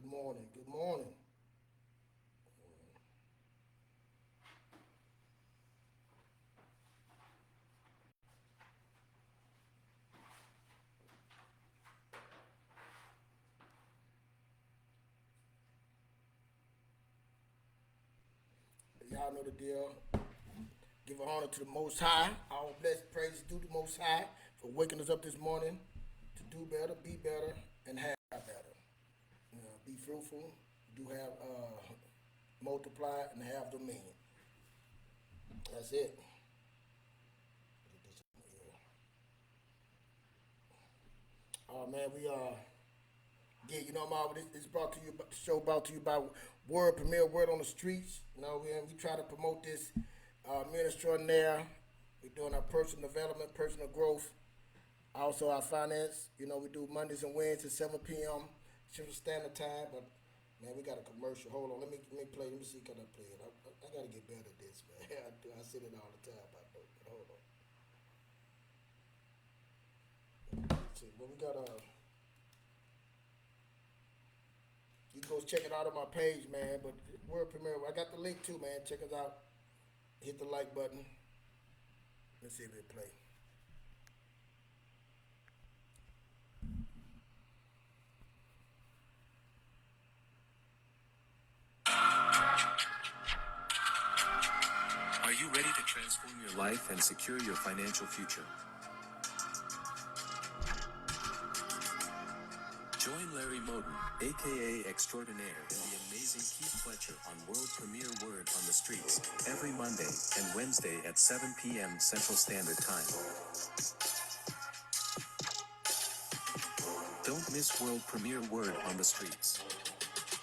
morning. Good morning. Y'all know the deal. Give honor to the Most High. All blessed praise due to the Most High for waking us up this morning to do better, be better, and have better. Be fruitful, do have multiply, and have dominion. That's it. Man, you know, Ma, this brought to you, the show brought to you by Word Premier Word on the Streets. You know, we try to promote this ministry on there. We're doing our personal development, personal growth, also our finance. You know, we do Mondays and Wednesdays, 7 p.m. Central Standard Time. But man, we got a commercial. Hold on, let me play. Let me see can I play it. I gotta get better at this, man. I do. I say it all the time. I know. But hold on. Let's see, well, we got you can go check it out on my page, man. But Word Premiere, I got the link too, man. Check us out. Hit the like button. Let's see if it play. Are you ready to transform your life and secure your financial future? Join Larry Moten, aka Extraordinaire, and the amazing Keith Fletcher on World Premiere Word on the Streets every Monday and Wednesday at 7 p.m. Central Standard Time. Don't miss World Premiere Word on the Streets.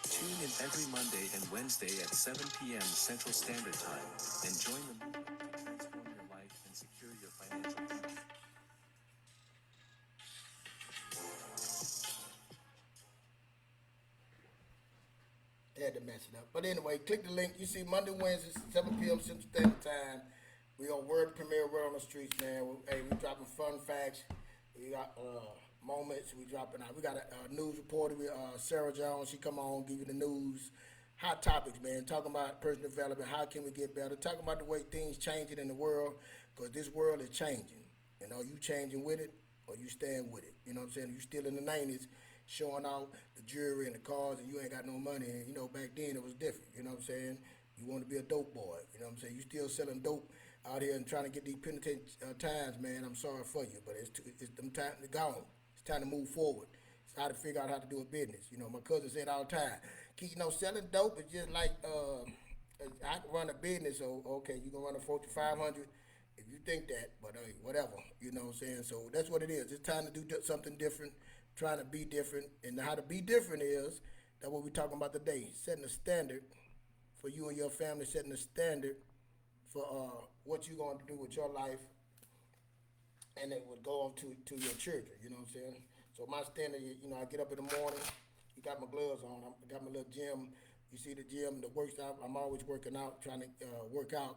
Tune in every Monday and Wednesday at 7 p.m. Central Standard Time and join them to transform your life and secure your financial future. They had to mess it up. But anyway, click the link. You see Monday, Wednesday, 7 p.m. Central Standard Time. We on Word Premiere Word on the Streets, man. Hey, we dropping fun facts. We got moments. We dropping out. We got a news reporter with Sarah Jones. She come on, give you the news. Hot topics, man. Talking about personal development. How can we get better? Talking about the way things changing in the world, because this world is changing. You know, you changing with it or you staying with it. You know what I'm saying? You still in the 90s showing out the jewelry and the cars and you ain't got no money. And, you know, back then it was different. You know what I'm saying? You want to be a dope boy. You know what I'm saying? You still selling dope out here and trying to get these penitent times, man. I'm sorry for you, but it's them time to gone. It's time to move forward. It's how to figure out how to do a business. You know, my cousin said all the time, you know, selling dope is just like I can run a business. So okay, you can run a Fortune 500 if you think that, but whatever, you know what I'm saying? So that's what it is. It's time to do something different, trying to be different. And how to be different is that what we're talking about today, setting a standard for you and your family, setting a standard for what you're going to do with your life, and it would go on to your children, you know what I'm saying? So my standard, you know, I get up in the morning, you got my gloves on, I got my little gym. You see the gym, the works out, I'm always working out, trying to work out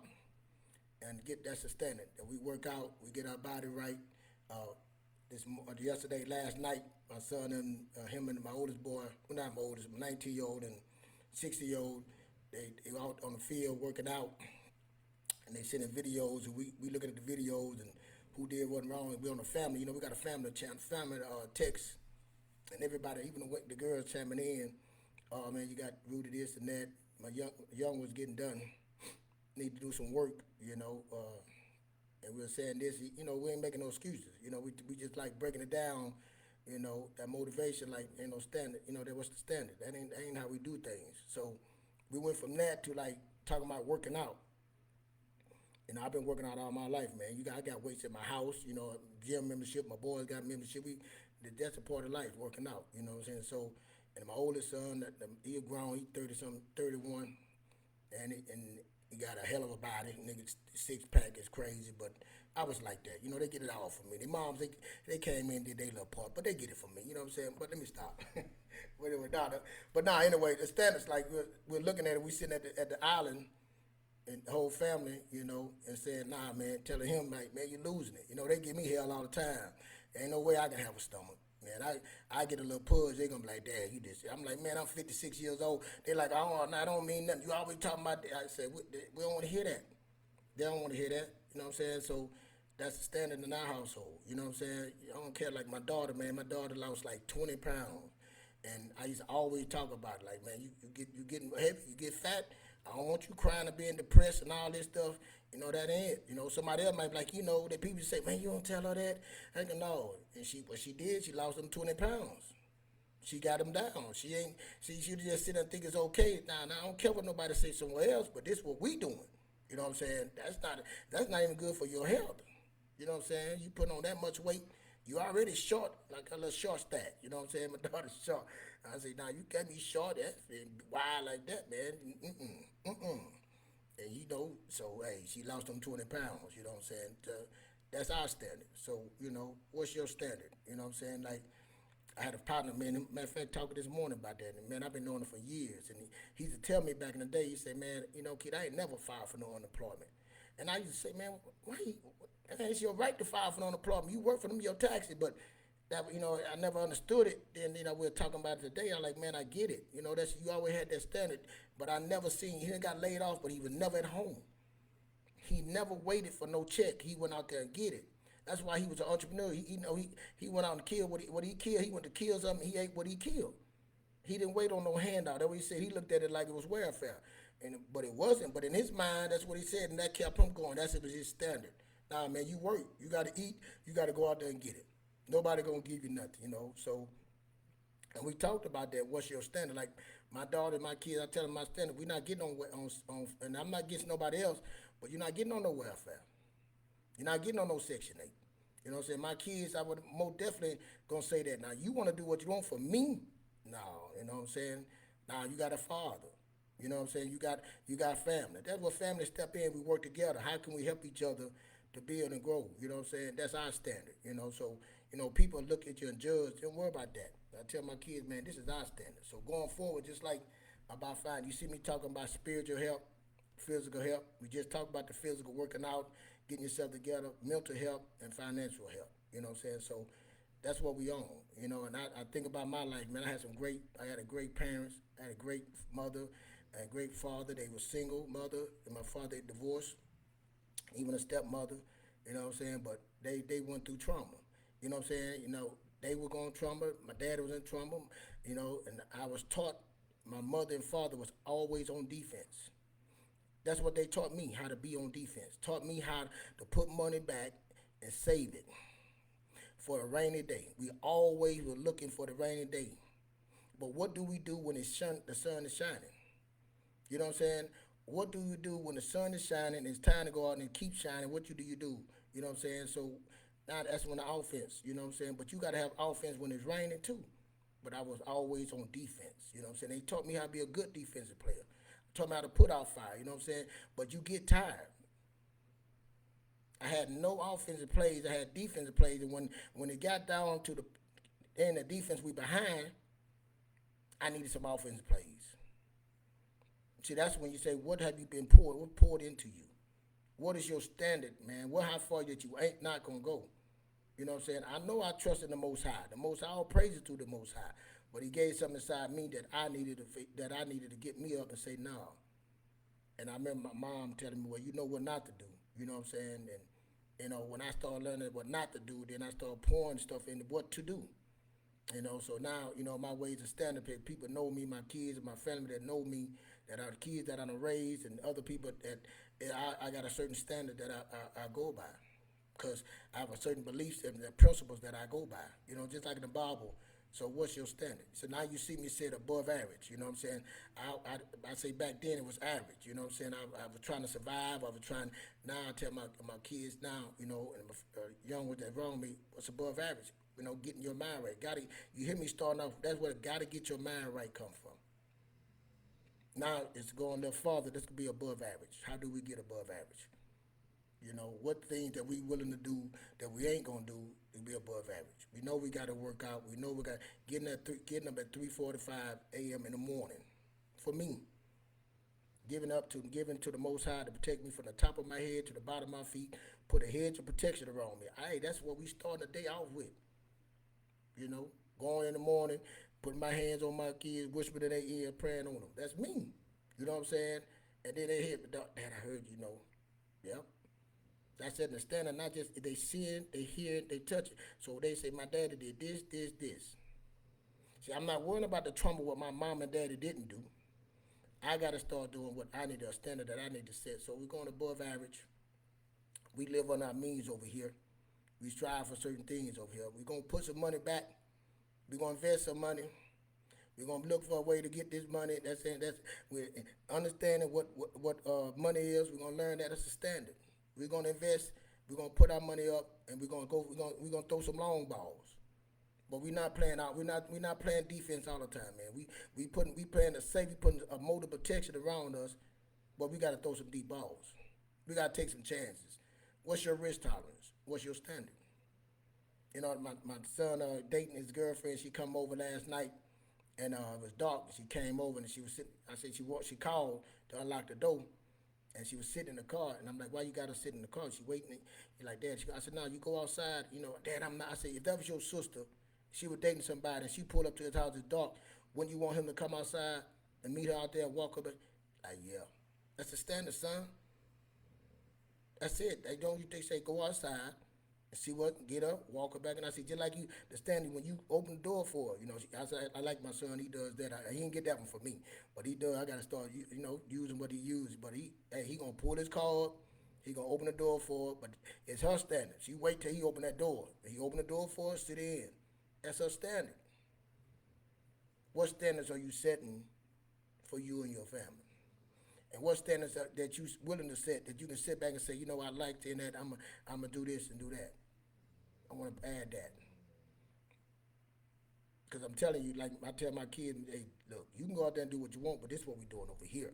and get that's the standard that we work out, we get our body right. Yesterday, last night, my son and him and my oldest boy, well not my oldest, my 19-year-old and 60-year-old, they out on the field working out, and they sending videos, and we looking at the videos and who did what wrong. We on a family, you know, we got a family channel, family text, and everybody, even the girls chiming in. Oh man, you got rooted this and that. My young was getting done. Need to do some work, you know. And we were saying this, you know, we ain't making no excuses. You know, we just like breaking it down. You know, that motivation, like ain't no standard. You know, that was the standard. That ain't how we do things. So we went from that to like talking about working out. You know, I've been working out all my life, man. I got weights at my house. You know, gym membership. My boys got membership. That's a part of life, working out. You know what I'm saying? So, and my oldest son, he grown. He 30 something, 31, and he got a hell of a body. Nigga, six pack is crazy, but I was like that. You know, they get it all from me. Their moms, they came in, did their little part, but they get it from me. You know what I'm saying? But let me stop. But nah, anyway, the standards, like we're looking at it. We sitting at the island, and the whole family, you know, and saying, nah, man, telling him, like, man, you're losing it. You know, they give me hell all the time. There ain't no way I can have a stomach. Man, I get a little pudge. They gonna be like, Dad, you this. I'm like, man, I'm 56 years old. They like, oh, no, I don't mean nothing. You always talking about that. I said, we don't want to hear that. They don't want to hear that. You know what I'm saying? So that's the standard in our household. You know what I'm saying? I don't care. Like my daughter, man. My daughter lost like 20 pounds, and I used to always talk about it. Like, man, you getting heavy, you get fat. I don't want you crying and being depressed and all this stuff. You know that ain't it. You know somebody else might be like, that people say, man, you don't tell her that. I go, no. And what she did, she lost them 20 pounds. She got him down. She just sit and think it's okay. Now I don't care what nobody say somewhere else, but this is what we doing. You know what I'm saying? That's not even good for your health. You know what I'm saying? You put on that much weight, you already short, like a little short stack. You know what I'm saying? My daughter's short. I say, nah, you got me short, that's wide like that, man. And so hey, she lost them 20 pounds. You know what I'm saying? That's our standard. So what's your standard? You know what I'm saying? Like I had a partner, man. Matter of fact, talking this morning about that. And man, I've been knowing him for years. And he used to tell me back in the day, he said, man, kid, I ain't never filed for no unemployment. And I used to say, man, why man, it's your right to file for no unemployment. You work for them, your taxes. But that, I never understood it. Then, we were talking about it today. I'm like, man, I get it. You always had that standard. But I never seen, he got laid off, but he was never at home. He never waited for no check. He went out there and get it. That's why he was an entrepreneur. He went out and killed what he killed. He went to kill something. He ate what he killed. He didn't wait on no handout. That's what he said. He looked at it like it was welfare, but it wasn't. But in his mind, that's what he said, and that kept him going. That's it was his standard. Nah, man, you work. You got to eat. You got to go out there and get it. Nobody gonna give you nothing. So, and we talked about that. What's your standard? Like my daughter, my kids, I tell them my standard. We're not getting on, and I'm not against nobody else, but you're not getting on no welfare. You're not getting on no Section 8. You know what I'm saying? My kids, I would most definitely gonna say that. Now, you want to do what you want for me? No, you know what I'm saying? Now, you got a father. You know what I'm saying? You got family. That's what family step in. We work together. How can we help each other to build and grow? You know what I'm saying? That's our standard. So people look at you and judge. Don't worry about that. I tell my kids, man, this is our standard. So going forward, just like about fine, you see me talking about spiritual health, physical health. We just talked about the physical, working out, getting yourself together, mental health, and financial health. You know what I'm saying? So that's what we own. And I think about my life, man. I had a great parents. I had a great mother and a great father. They were single mother, and my father divorced, even a stepmother. You know what I'm saying? But they went through trauma. You know what I'm saying? They were going trauma. My dad was in trauma. And I was taught my mother and father was always on defense. That's what they taught me, how to be on defense. Taught me how to put money back and save it for a rainy day. We always were looking for the rainy day. But what do we do when the sun is shining? You know what I'm saying? What do you do when the sun is shining? It's time to go out and keep shining. What do you do? You know what I'm saying? So now that's when the offense. You know what I'm saying? But you got to have offense when it's raining too. But I was always on defense. You know what I'm saying? They taught me how to be a good defensive player. Taught me how to put out fire. You know what I'm saying? But you get tired. I had no offensive plays. I had defensive plays, and when it got down to the end of defense, we behind. I needed some offensive plays. See, that's when you say, what have you been poured? What poured into you? What is your standard, man? How far that you ain't not gonna go? You know what I'm saying? I know I trusted the Most High. The Most High, all praises to the Most High. But He gave something inside me that I needed to get me up and say no. And I remember my mom telling me, well, you know what not to do. You know what I'm saying? And when I started learning what not to do, then I started pouring stuff into what to do. So now, my ways of standard, people know me, my kids and my family that know me, that are the kids that I'm raised, and other people that I got a certain standard that I go by. Because I have a certain beliefs and the principles that I go by, just like in the Bible. So what's your standard? So now you see me said above average, you know what I'm saying? I say back then it was average, you know what I'm saying? I was trying to survive. I was trying, now I tell my kids now, and my young ones that wrong me, what's above average? Getting your mind right. You hear me starting off, that's where gotta get your mind right come from. Now it's going a little farther, this could be above average. How do we get above average? What things that we willing to do that we ain't gonna do to be above average. We know we gotta work out. We know we got getting up at 3:45 a.m. in the morning. For me, giving to the Most High to protect me from the top of my head to the bottom of my feet, put a hedge of protection around me. That's what we start the day off with. You know, going in the morning, putting my hands on my kids, whispering in their ear, praying on them. That's me. You know what I'm saying? And then they hit me, Dad, I heard you know. Yep. That's setting the standard, not just they see it, they hear it, they touch it. So they say, my daddy did this, this, this. See, I'm not worrying about the trauma what my mom and daddy didn't do. I got to start doing what I need, a standard that I need to set. So we're going above average. We live on our means over here. We strive for certain things over here. We're going to put some money back. We're going to invest some money. We're gonna look for a way to get this money. That's we're understanding what money is. We're gonna learn that it's a standard. We're gonna invest. We're gonna put our money up, and we're gonna go. We're gonna throw some long balls. But we're not playing out. We're not playing defense all the time, man. We playing the safe. We putting a motor protection around us, but we gotta throw some deep balls. We gotta take some chances. What's your risk tolerance? What's your standard? You know, my son dating his girlfriend. She come over last night, and it was dark. She came over and she was sitting. I said she called to unlock the door, and she was sitting in the car. And I'm like, why you gotta sit in the car? She waiting. He's like, Dad. I said, no, you go outside. You know, Dad, I'm not. I said, if that was your sister, she was dating somebody, and she pulled up to his house. It's dark. Wouldn't you want him to come outside and meet her out there and walk up? Like, yeah, that's the standard, son. That's it. They say go outside and see what, get up, walk her back. And I said, just like you, the standing when you open the door for her, you know, I said, I like my son, he does that. He didn't get that one for me, but he does. I got to start, using what he uses. But he going to pull his car up. He going to open the door for her, but it's her standard. She wait till he open that door. He open the door for her, sit in. That's her standard. What standards are you setting for you and your family? And what standards that you willing to set that you can sit back and say, you know, I like to, and that I'm gonna do this and do that. I want to add that because I'm telling you, like I tell my kids, hey, look, you can go out there and do what you want, but this is what we're doing over here.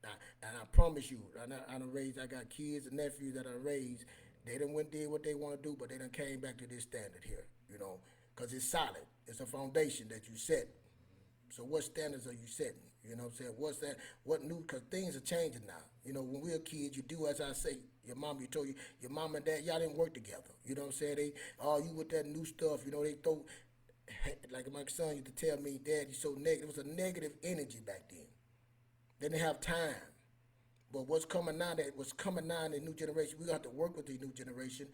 Now, and I promise you, I got kids and nephews that I raised. They done went did what they want to do, but they done came back to this standard here, because it's solid. It's a foundation that you set. So what standards are you setting? You know what I'm saying? What's that? What new? Because things are changing now. When we were kids, you do as I say. You told you, your mom and dad, y'all didn't work together. You know what I'm saying? You with that new stuff. They throw, like my son used to tell me, Dad, you're so negative. It was a negative energy back then. They didn't have time. But what's coming now in the new generation, we got to work with the new generation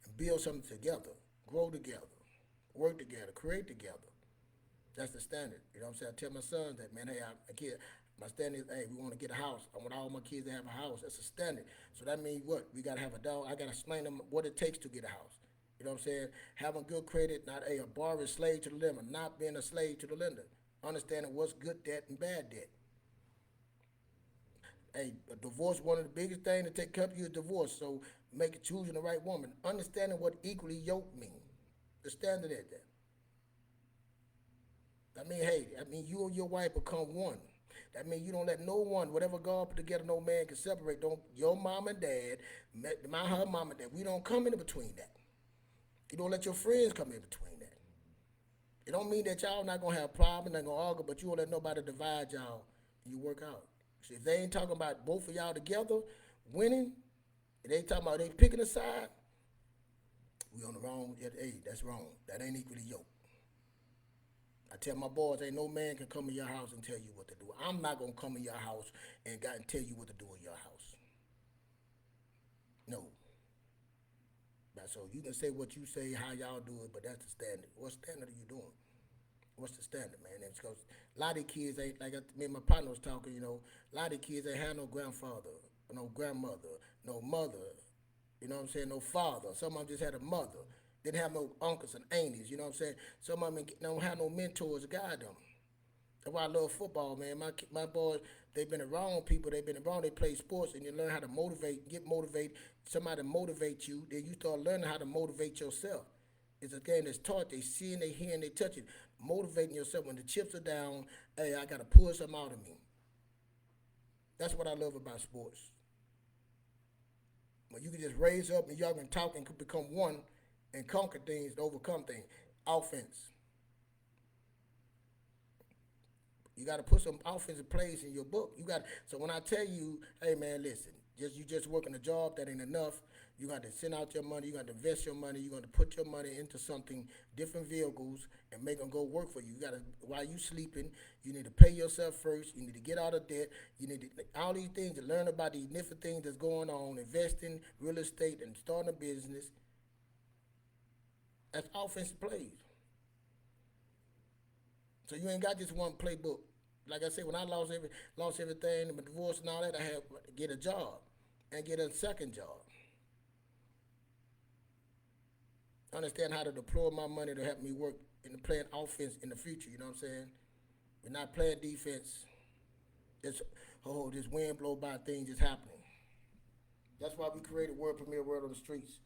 and build something together, grow together, work together, create together. That's the standard. You know what I'm saying? I tell my sons that, man, hey, my standard is, hey, we want to get a house. I want all my kids to have a house. That's a standard. So that means what? We got to have a dog. I got to explain them what it takes to get a house. You know what I'm saying? Having good credit, not a borrowing slave to the lender, not being a slave to the lender. Understanding what's good debt and bad debt. Hey, a divorce, one of the biggest things to take care of you is divorce. So choosing the right woman. Understanding what equally yoked means. The standard at that. You and your wife become one. That means you don't let no one, whatever God put together, no man can separate. Don't your mom and dad, her mom and dad. We don't come in between that. You don't let your friends come in between that. It don't mean that y'all not gonna have problems, not gonna argue, but you don't let nobody divide y'all. And you work out. See, if they ain't talking about both of y'all together winning, and they talking about they picking a side, we on the wrong. Hey, that's wrong. That ain't equally yoked. I tell my boys, ain't no man can come in your house and tell you what to do. I'm not gonna come in your house and tell you what to do in your house. No. So you can say what you say, how y'all do it, but that's the standard. What standard are you doing? What's the standard, man? It's because a lot of the kids ain't, like me and my partner was talking, a lot of the kids ain't had no grandfather, no grandmother, no mother, you know what I'm saying, no father. Some of them just had a mother. Didn't have no uncles and aunties, you know what I'm saying? Some of them don't have no mentors to guide them. That's why I love football, man. My boys, they've been around people, they play sports, and you learn how to get motivated. Somebody motivate you, then you start learning how to motivate yourself. It's a game that's taught. They see and they hear and they touch it. Motivating yourself when the chips are down, hey, I got to pull something out of me. That's what I love about sports. When you can just raise up and y'all can talk and become one and conquer things, to overcome things. Offense. You got to put some offensive plays in your book. So when I tell you, hey man, listen, You just working a job that ain't enough. You got to send out your money. You got to invest your money. You got to put your money into something, different vehicles, and make them go work for you. You got to while you sleeping. You need to pay yourself first. You need to get out of debt. You need to all these things to learn about these different things that's going on. Investing, real estate, and starting a business. That's offensive plays. So you ain't got just one playbook. Like I said, when I lost everything, my divorce and all that, I had to get a job and get a second job. Understand how to deploy my money to help me work in the playing offense in the future. You know what I'm saying? We're not playing defense. This wind blow by things is happening. That's why we created World Premiere Word on the Streets.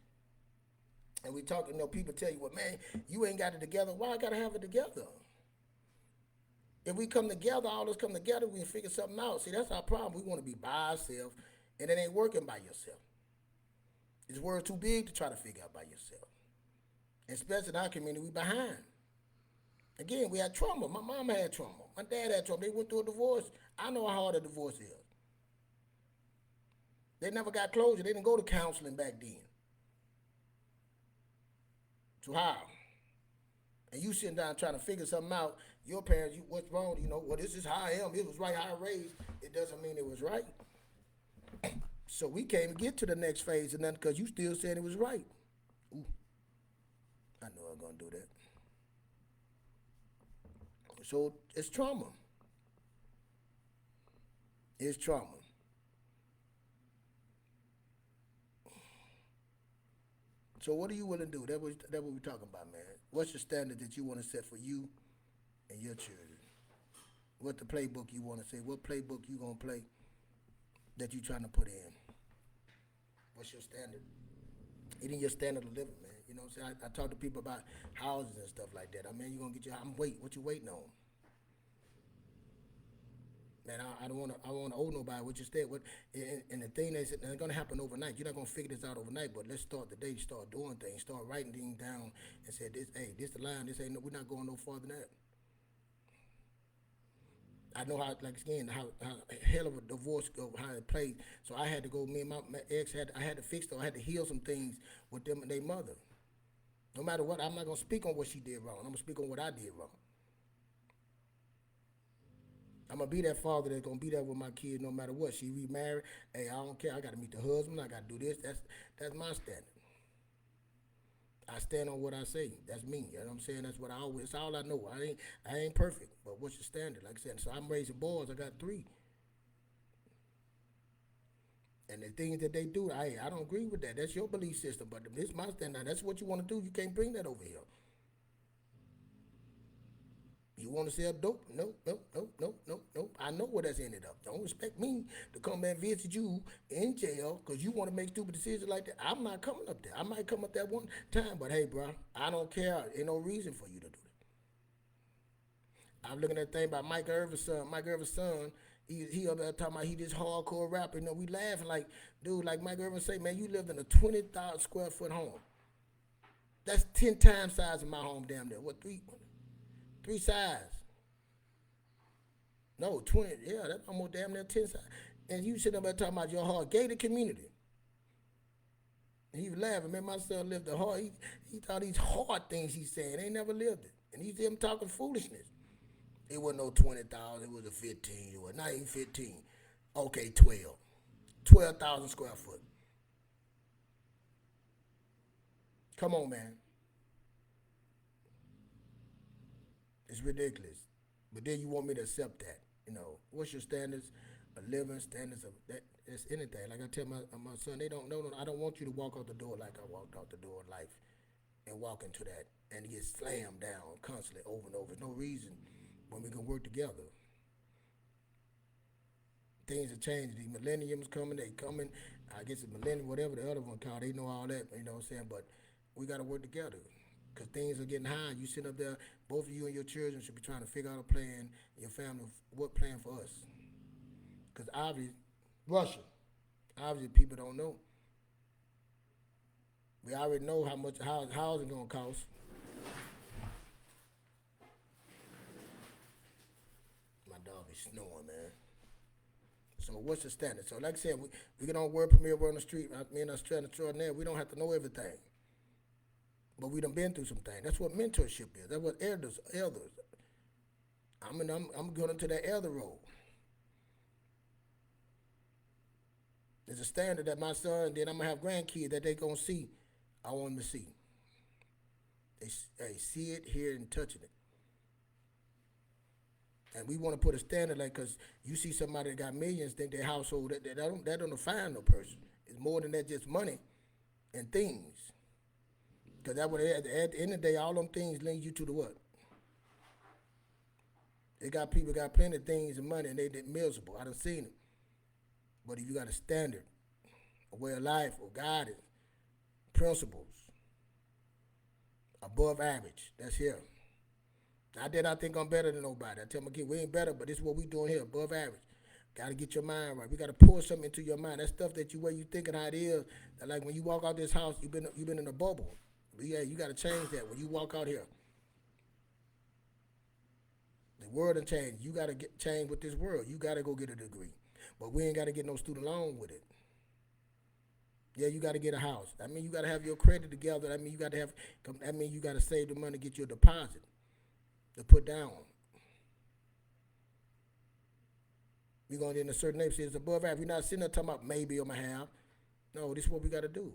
And we talk, people tell you, well, man, you ain't got it together. Why I gotta have it together? If we come together, all of us come together, we can figure something out. See, that's our problem. We want to be by ourselves, and it ain't working by yourself. This world's too big to try to figure out by yourself. And especially in our community, we behind. Again, we had trauma. My mom had trauma. My dad had trauma. They went through a divorce. I know how hard a divorce is. They never got closure. They didn't go to counseling back then. So how? And you sitting down trying to figure something out. Your parents, what's wrong? Well, this is how I am. It was right how I raised. It doesn't mean it was right. So we can't even get to the next phase and nothing because you still saying it was right. Ooh, I know I'm going to do that. So it's trauma. It's trauma. So what are you willing to do? That's what we're talking about, man. What's the standard that you want to set for you and your children? What the playbook you want to say? What playbook you going to play that you trying to put in? What's your standard? It ain't your standard of living, man. You know what I'm saying? I talk to people about houses and stuff like that. I mean, you going to get your, what you waiting on? Man, I don't want to owe nobody what you said. And the thing is, it's going to happen overnight. You're not going to figure this out overnight, but let's start the day, start doing things, start writing things down and say, this the line, this ain't, no, we're not going no farther than that. I know how, like again, how hell of a divorce go, how it played. So I had to go. Me and my ex I had to fix them. I had to heal some things with them and their mother. No matter what, I'm not gonna speak on what she did wrong. I'm gonna speak on what I did wrong. I'm gonna be that father that's gonna be there with my kids no matter what. She remarried. Hey, I don't care. I gotta meet the husband. I gotta do this. That's my standard. I stand on what I say. That's me. You know what I'm saying? That's what I always. That's all I know. I ain't perfect, but what's your standard? Like I said, so I'm raising boys. I got 3, and the things that they do, I don't agree with that. That's your belief system, but this is my standard. That's what you want to do. You can't bring that over here. You want to sell dope? Nope. I know where that's ended up. Don't expect me to come and visit you in jail because you want to make stupid decisions like that. I'm not coming up there. I might come up there one time, but hey, bro, I don't care. Ain't no reason for you to do that. I'm looking at that thing about Mike Irvin's son. Mike Irvin's son, he up there talking about he this hardcore rapper. We laughing like, dude, like Mike Irvin say, man, you lived in a 20,000 square foot home. That's 10 times size of my home damn near. What, 3 size. No, 20. Yeah, that's almost damn near 10 size. And you sitting up there talking about your hard gated community. And he was laughing. Man, my son lived the hard. He thought these hard things he's saying. Ain't never lived it. And he's him talking foolishness. It wasn't no 20,000. It was a 15. It was not even 15. Okay, 12. 12,000 square foot. Come on, man. It's ridiculous. But then you want me to accept that. What's your standards of living, standards of that? It's anything. Like I tell my son, they don't know. No, I don't want you to walk out the door like I walked out the door in life and walk into that and get slammed down constantly over and over. There's no reason when we can work together. Things are changing. The millennium's coming. They coming. I guess the millennium, whatever the other one called, they know all that. You know what I'm saying? But we got to work together. Because things are getting high. You sit up there, both of you and your children should be trying to figure out a plan, your family, what plan for us. Because obviously people don't know. We already know how much housing going to cost. My dog is snoring, man. So what's the standard? So like I said, we get on Word Premier Word on the Street. Me and us trying to extraordinaire. We don't have to know everything, but we done been through some things. That's what mentorship is. That's what elders. I'm going into that elder role. There's a standard that my son, then I'm gonna have grandkids that they gonna see. I want them to see. They see it, hear it, and touching it. And we want to put a standard like, cause you see somebody that got millions, think their household that don't define no person. It's more than that, just money and things. Cause that would at the end of the day, all them things link you to the what? They got people got plenty of things and money and they miserable. I done seen it. But if you got a standard, a way of life, or guidance, principles, above average, that's here. Not that I think I'm better than nobody. I tell my kid, we ain't better, but this is what we doing here, above average. Got to get your mind right. We got to pour something into your mind. That stuff that you, where you thinking how it is, that like when you walk out this house, you been in a bubble. But yeah, you got to change that when you walk out here. The world done changed. You got to change with this world. You got to go get a degree. But we ain't got to get no student loan with it. Yeah, you got to get a house. I mean, you got to have your credit together. I mean, you got to have. I mean, you got to save the money, get your deposit to put down. We going in a certain neighborhood, it's above average. We're not sitting there talking about maybe or my half. No, this is what we got to do.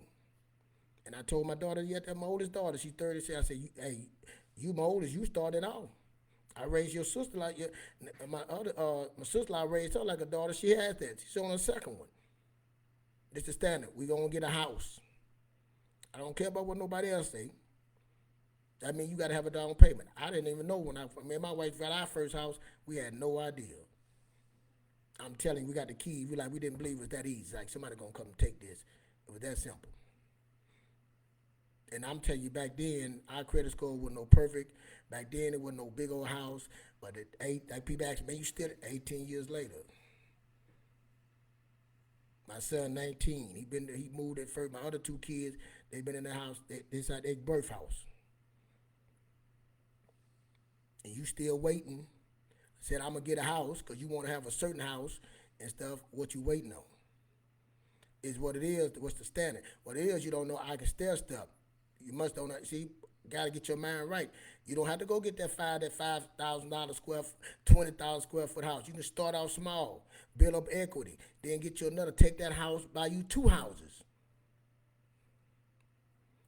And I told my daughter, my oldest daughter, she's 30. I said, hey, you my oldest, you started out. I raised your sister like my sister. I raised her like a daughter. She has that. She's on her second one. This is the standard. We gonna get a house. I don't care about what nobody else say. That means you gotta have a down payment. I didn't even know when me and my wife got our first house. We had no idea. I'm telling you, we got the keys. We didn't believe it was that easy. Like somebody gonna come and take this. It was that simple. And I'm telling you, back then, our credit score was no perfect. Back then, it wasn't no big old house. But like people ask me, man, you still 18 years later. My son, 19. He moved at first. My other two kids, they been in the house. Inside their birth house. And you still waiting. I said, I'm gonna get a house because you want to have a certain house and stuff. What you waiting on? Is what it is. What's the standard? What it is, you don't know. I can still stuff. You must don't see. Got to get your mind right. You don't have to go get that $5,000 square, 20,000 square foot house. You can start out small, build up equity, then get you another. Take that house, buy you two houses.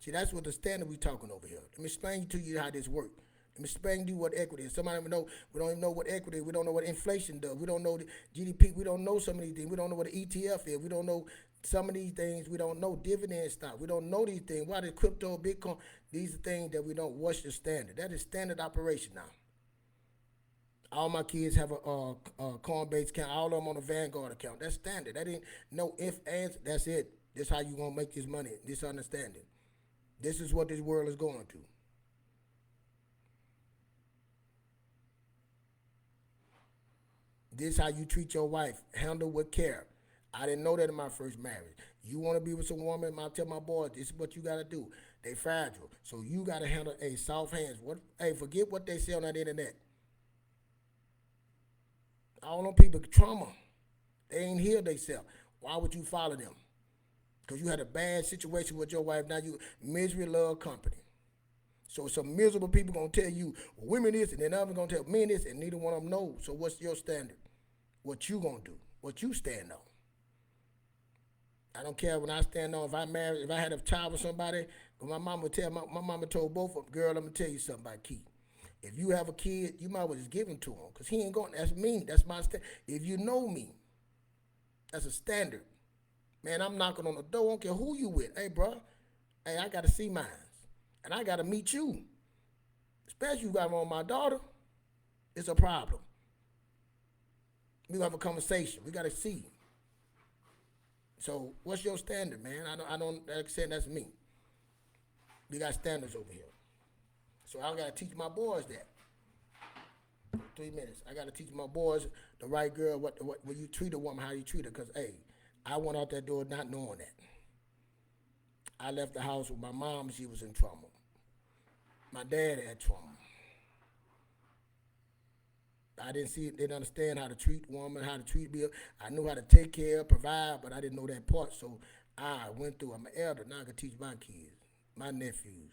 See, that's what the standard we talking over here. Let me explain to you how this works. Let me explain to you what equity is. Somebody know we don't even know what equity is. We don't know what inflation does. We don't know the GDP. We don't know some of these things. We don't know what the ETF is. We don't know some of these things. We don't know dividend stock. We don't know these things. Why the crypto, Bitcoin? These are things that we don't. What's the standard? That is standard operation now. All my kids have a Coinbase account. All of them on a Vanguard account. That's standard. That ain't no if, ands. That's it. This how you gonna make this money. This understanding. This is what this world is going to. This how you treat your wife. Handle with care. I didn't know that in my first marriage. You want to be with some woman, I tell my boys, this is what you got to do. They fragile. So you got to handle soft hands. Forget what they say on that internet. All them people, trauma. They ain't healed themselves. Why would you follow them? Because you had a bad situation with your wife. Now you misery love company. So some miserable people going to tell you, women this, and then others going to tell men this, and neither one of them know. So what's your standard? What you going to do? What you stand on? I don't care when I stand on, if I had a child with somebody, my mama would tell, my mama told both of them, girl, let me tell you something about Keith. If you have a kid, you might as well just give him to him, because he ain't going, that's me, that's my standard. If you know me, that's a standard. Man, I'm knocking on the door, I don't care who you with. Hey, bro, hey, I got to see mine, and I got to meet you. Especially you got on my daughter, it's a problem. We gonna have a conversation, we got to see. So what's your standard, man? I don't like I said, that's me. We got standards over here. So I gotta teach my boys that. 3 minutes. I gotta teach my boys the right girl, what when you treat a woman, how you treat her. Cause hey, I went out that door not knowing that. I left the house with my mom, she was in trauma. My dad had trauma. I didn't understand how to treat woman, how to treat me. I knew how to take care, provide, but I didn't know that part. So I went through. I'm an elder now. I can teach my kids, my nephews,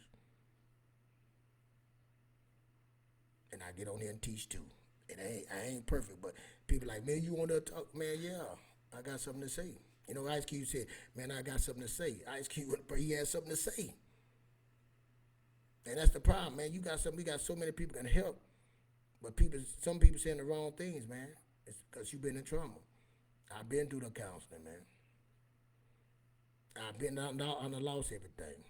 and I get on here and teach too. And I ain't perfect, but people like, man, you want to talk, man? Yeah, I got something to say. You know, Ice Cube said, man, I got something to say. Ice Cube, he had something to say, and that's the problem, man. You got something. We got so many people can help, but some people saying the wrong things, man. It's because you've been in trauma. I've been through the counseling, man. I've been out now on the lost everything.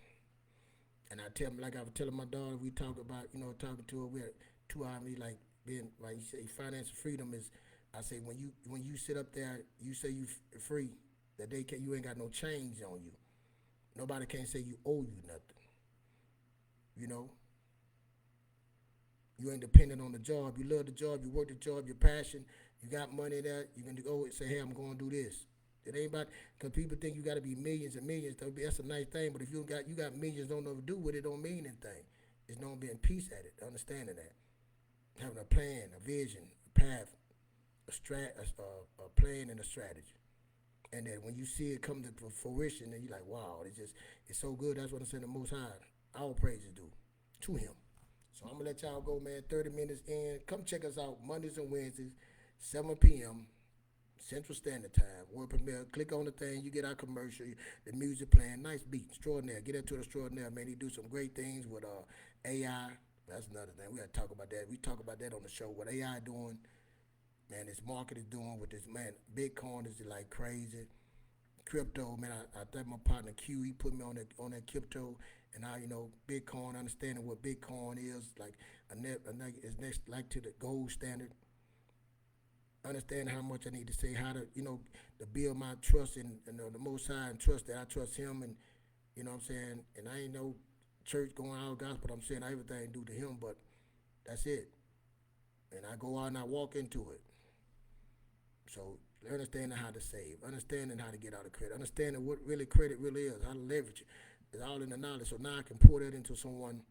And I tell him, like I was telling my daughter, we talk about, talking to her, we had 2 hours, like being, like you say, financial freedom is, I say, when you sit up there, you say you free, that you ain't got no change on you. Nobody can say you owe you nothing. You know, you ain't dependent on the job. You love the job, you work the job, your passion, you got money there, you can go and say, hey, I'm going to do this. It ain't about, because people think you got to be millions and millions. That's a nice thing, but if you got millions, don't know what to do with it, don't mean anything. It's not being peace at it, understanding that. Having a plan, a vision, a path, a plan and a strategy. And then when you see it come to fruition, then you're like, wow, it's so good. That's what I'm saying, the Most High. All praises due to Him. So I'm gonna let y'all go, man. 30 minutes in. Come check us out Mondays and Wednesdays, 7 p.m. Central Standard Time. Word premiere. Click on the thing. You get our commercial. The music playing. Nice beat. Extraordinary. Get into the extraordinary, man. He do some great things with AI. That's another thing. We gotta talk about that. We talk about that on the show. What AI doing, man. This market is doing with this, man. Bitcoin is like crazy. Crypto, man. I think my partner Q, he put me on that crypto, and I, Bitcoin. Understanding what Bitcoin is, like it's next like to the gold standard. Understand how much I need to say, how to, to build my trust in the Most High, and trust that I trust Him, and what I'm saying. And I ain't no church going out gospel. I'm saying everything due to Him, but that's it. And I go out and I walk into it. So understanding how to save, understanding how to get out of credit, understanding what really credit really is, how to leverage it. It's all in the knowledge. So now I can pour that into someone.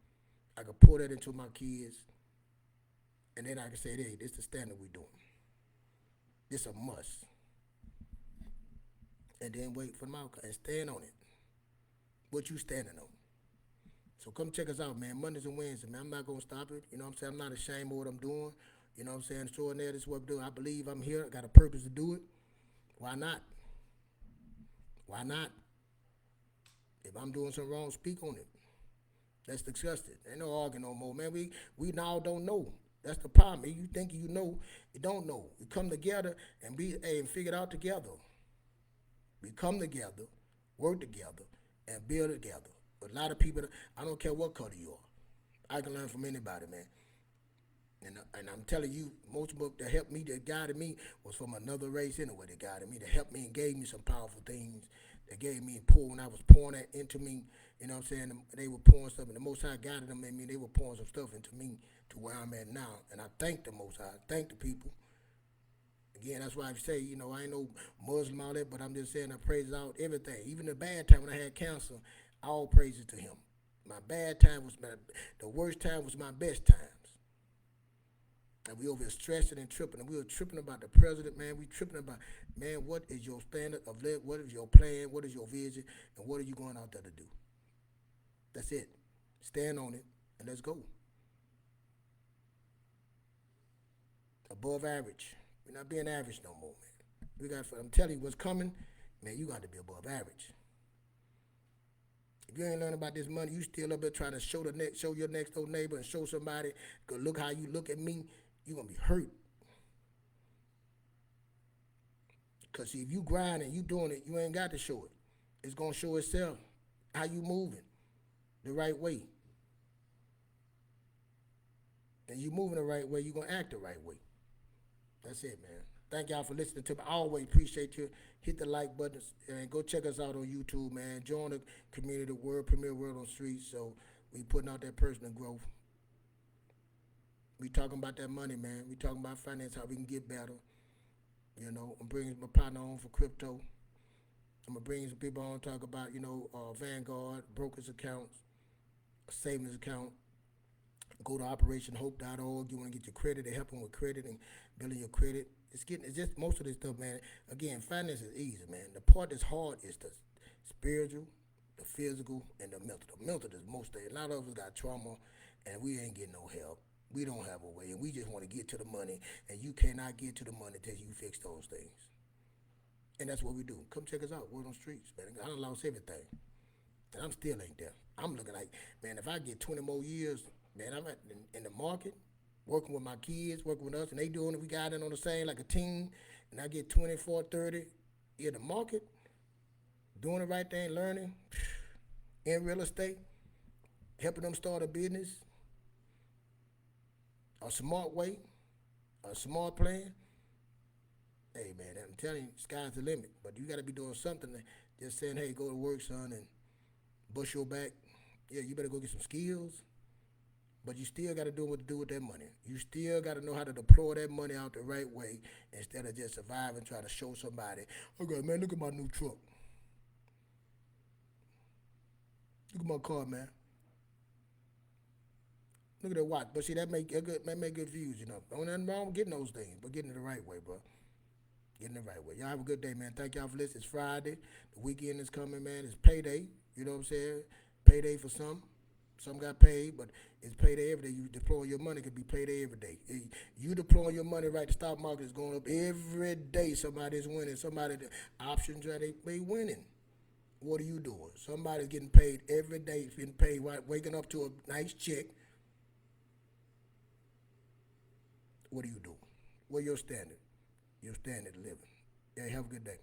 I can pour that into my kids, and then I can say, hey, this is the standard we doing. This a must. And then wait for the outcome and stand on it. What you standing on? So come check us out, man. Mondays and Wednesdays, man. I'm not gonna stop it. You know what I'm saying? I'm not ashamed of what I'm doing. You know what I'm saying? Extraordinary, this is what I'm doing. I believe I'm here. I got a purpose to do it. Why not? Why not? If I'm doing something wrong, speak on it. Let's discuss it. Ain't no arguing no more, man. We now don't know. That's the problem. You think you know, you don't know. We come together and and figure it out together. We come together, work together, and build together. But a lot of people, I don't care what color you are. I can learn from anybody, man. And I'm telling you, most of that helped me, that guided me, was from another race anyway. That guided me, that helped me and gave me some powerful things. That gave me pour when I was pouring that into me. You know what I'm saying? They were pouring stuff, and the Most High guided them in me. They were pouring some stuff into me to where I'm at now. And I thank the Most High. Thank the people. Again, that's why I say, I ain't no Muslim all that, but I'm just saying I praise out everything. Even the bad time when I had cancer, all praises to Him. My bad time was the worst time was my best times. And we over here stressing and tripping. And we were tripping about the president, man. We tripping about, man, what is your standard of life? What is your plan? What is your vision? And what are you going out there to do? That's it. Stand on it and let's go. Above average. We're not being average no more, man. I'm telling you what's coming, man, you got to be above average. If you ain't learning about this money, you still up there trying to show your next door neighbor and show somebody, go look how you look at me, you're going to be hurt. Because if you grind and you doing it, you ain't got to show it. It's going to show itself how you moving the right way. And you moving the right way, you're going to act the right way. That's it, man. Thank y'all for listening to me. I always appreciate you. Hit the like button and go check us out on YouTube, man. Join the community, the premier word on the streets. So we putting out that personal growth. We talking about that money, man. We talking about finance, how we can get better. I'm bringing my partner on for crypto. I'm gonna bring some people on to talk about, Vanguard, brokers accounts, a savings account, Go to operationhope.org. You want to get your credit. They help them with credit and building your credit. It's just most of this stuff, man. Again, finance is easy, man. The part that's hard is the spiritual, the physical, and the mental. The mental is most of it. A lot of us got trauma, and we ain't getting no help. We don't have a way, and we just want to get to the money, and you cannot get to the money until you fix those things. And that's what we do. Come check us out. We're on the streets, man. I done lost everything. And I'm still ain't there. I'm looking like, man, if I get 20 more years, man, I'm in the market, working with my kids, working with us, and they doing it, we got it on the same, like a team, and I get 24, 30 in the market, doing the right thing, learning, in real estate, helping them start a business, a smart way, a smart plan. Hey, man, I'm telling you, sky's the limit. But you got to be doing something. Just saying, hey, go to work, son, and bust your back. Yeah, you better go get some skills. But you still got to do what to do with that money. You still got to know how to deploy that money out the right way instead of just surviving, trying to show somebody, okay, man, look at my new truck. Look at my car, man. Look at that watch. But see, that make good views, you know. Don't nothing wrong with getting those things, but getting it the right way, bro. Getting it the right way. Y'all have a good day, man. Thank y'all for listening. It's Friday. The weekend is coming, man. It's payday. You know what I'm saying? Payday for some. Some got paid, but it's payday every day. You deploying your money could be payday every day. You deploying your money right. The stock market is going up every day. Somebody's winning. Somebody, the options are they winning. What are you doing? Somebody's getting paid every day. Getting paid, right? Waking up to a nice check. What are you doing? What's your standard? Your standard of living. Yeah, have a good day.